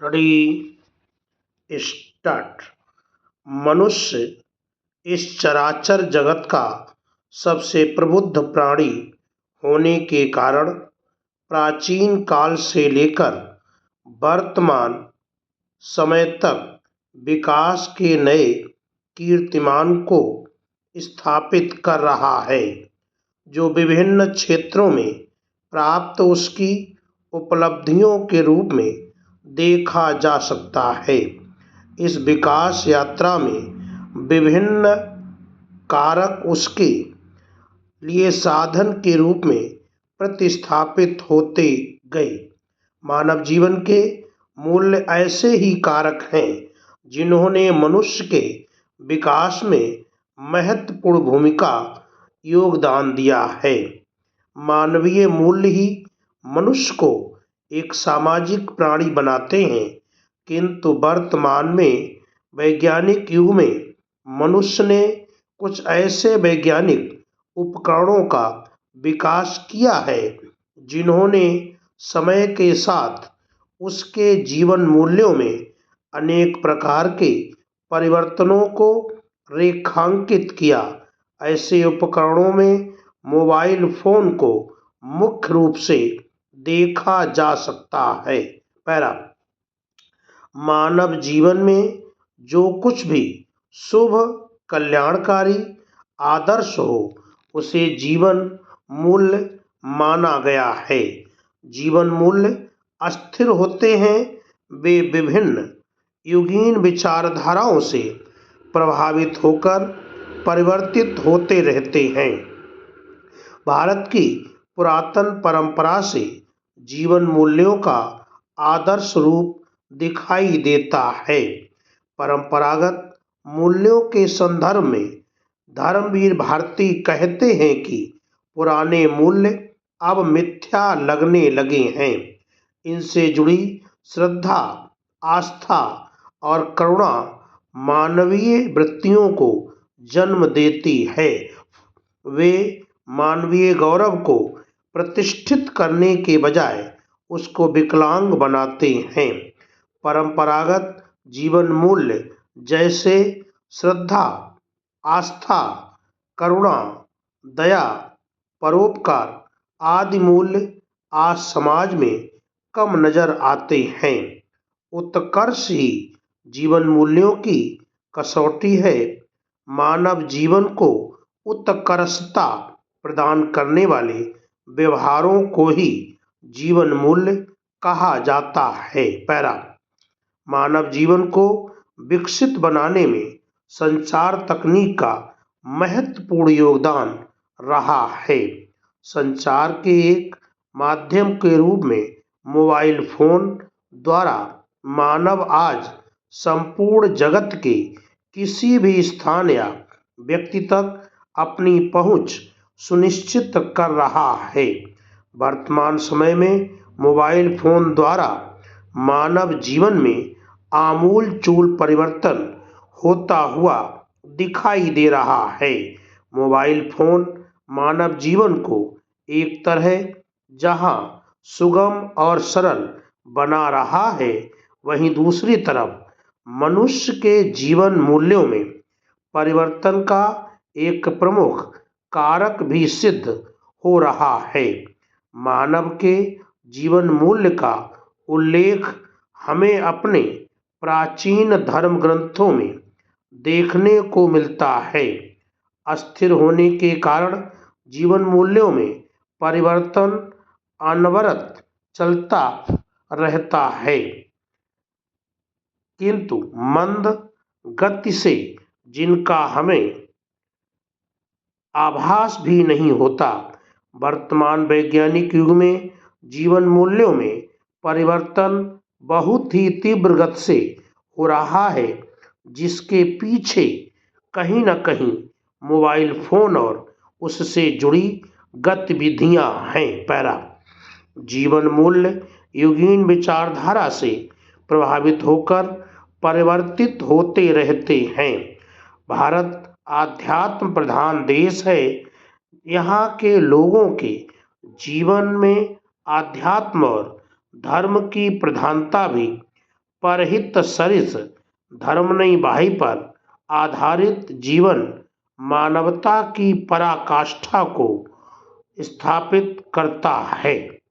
Ready start. मनुष्य इस चराचर जगत का सबसे प्रबुद्ध प्राणी होने के कारण प्राचीन काल से लेकर वर्तमान समय तक विकास के नए कीर्तिमान को स्थापित कर रहा है, जो विभिन्न क्षेत्रों में प्राप्त उसकी उपलब्धियों के रूप में देखा जा सकता है। इस विकास यात्रा में विभिन्न कारक उसके लिए साधन के रूप में प्रतिस्थापित होते गए। मानव जीवन के मूल्य ऐसे ही कारक हैं जिन्होंने मनुष्य के विकास में महत्वपूर्ण भूमिका योगदान दिया है। मानवीय मूल्य ही मनुष्य को एक सामाजिक प्राणी बनाते हैं, किंतु वर्तमान में वैज्ञानिक युग में मनुष्य ने कुछ ऐसे वैज्ञानिक उपकरणों का विकास किया है जिन्होंने समय के साथ उसके जीवन मूल्यों में अनेक प्रकार के परिवर्तनों को रेखांकित किया। ऐसे उपकरणों में मोबाइल फोन को मुख्य रूप से देखा जा सकता है। पैरा मानव जीवन में जो कुछ भी शुभ, कल्याणकारी, आदर्श हो, उसे जीवन मूल्य माना गया है। जीवन मूल्य अस्थिर होते हैं, वे विभिन्न युगीन विचारधाराओं से प्रभावित होकर परिवर्तित होते रहते हैं। भारत की पुरातन परंपरा से जीवन मूल्यों का आदर्श रूप दिखाई देता है। परंपरागत मूल्यों के संदर्भ में धर्मवीर भारती कहते हैं कि पुराने मूल्य अब मिथ्या लगने लगे हैं। इनसे जुड़ी श्रद्धा, आस्था और करुणा मानवीय वृत्तियों को जन्म देती है। वे मानवीय गौरव को प्रतिष्ठित करने के बजाय उसको विकलांग बनाते हैं। परंपरागत जीवन मूल्य जैसे श्रद्धा, आस्था, करुणा, दया, परोपकार आदि मूल्य आज समाज में कम नजर आते हैं। उत्कर्ष ही जीवन मूल्यों की कसौटी है। मानव जीवन को उत्कर्षता प्रदान करने वाले व्यवहारों को ही जीवन मूल्य कहा जाता है। पैरा मानव जीवन को विकसित बनाने में संचार तकनीक का महत्वपूर्ण योगदान रहा है। संचार के एक माध्यम के रूप में मोबाइल फोन द्वारा मानव आज संपूर्ण जगत के किसी भी स्थान या व्यक्ति तक अपनी पहुंच सुनिश्चित कर रहा है। वर्तमान समय में मोबाइल फोन द्वारा मानव जीवन में आमूल-चूल परिवर्तन होता हुआ दिखाई दे रहा है। मोबाइल फोन मानव जीवन को एक तरह जहां सुगम और सरल बना रहा है, वहीं दूसरी तरफ मनुष्य के जीवन मूल्यों में परिवर्तन का एक प्रमुख कारक भी सिद्ध हो रहा है। मानव के जीवन मूल्य का उल्लेख हमें अपने प्राचीन धर्म ग्रंथों में देखने को मिलता है। अस्थिर होने के कारण जीवन मूल्यों में परिवर्तन अनवरत चलता रहता है, किंतु मंद गति से जिनका हमें आभास भी नहीं होता। वर्तमान वैज्ञानिक युग में जीवन मूल्यों में परिवर्तन बहुत ही तीव्र गति से हो रहा है, जिसके पीछे कहीं न कहीं मोबाइल फोन और उससे जुड़ी गतिविधियां हैं। पैरा जीवन मूल्य युगीन विचारधारा से प्रभावित होकर परिवर्तित होते रहते हैं। भारत आध्यात्म प्रधान देश है। यहाँ के लोगों के जीवन में आध्यात्म और धर्म की प्रधानता भी परहित सरिस धर्मनई बाही पर आधारित जीवन मानवता की पराकाष्ठा को स्थापित करता है।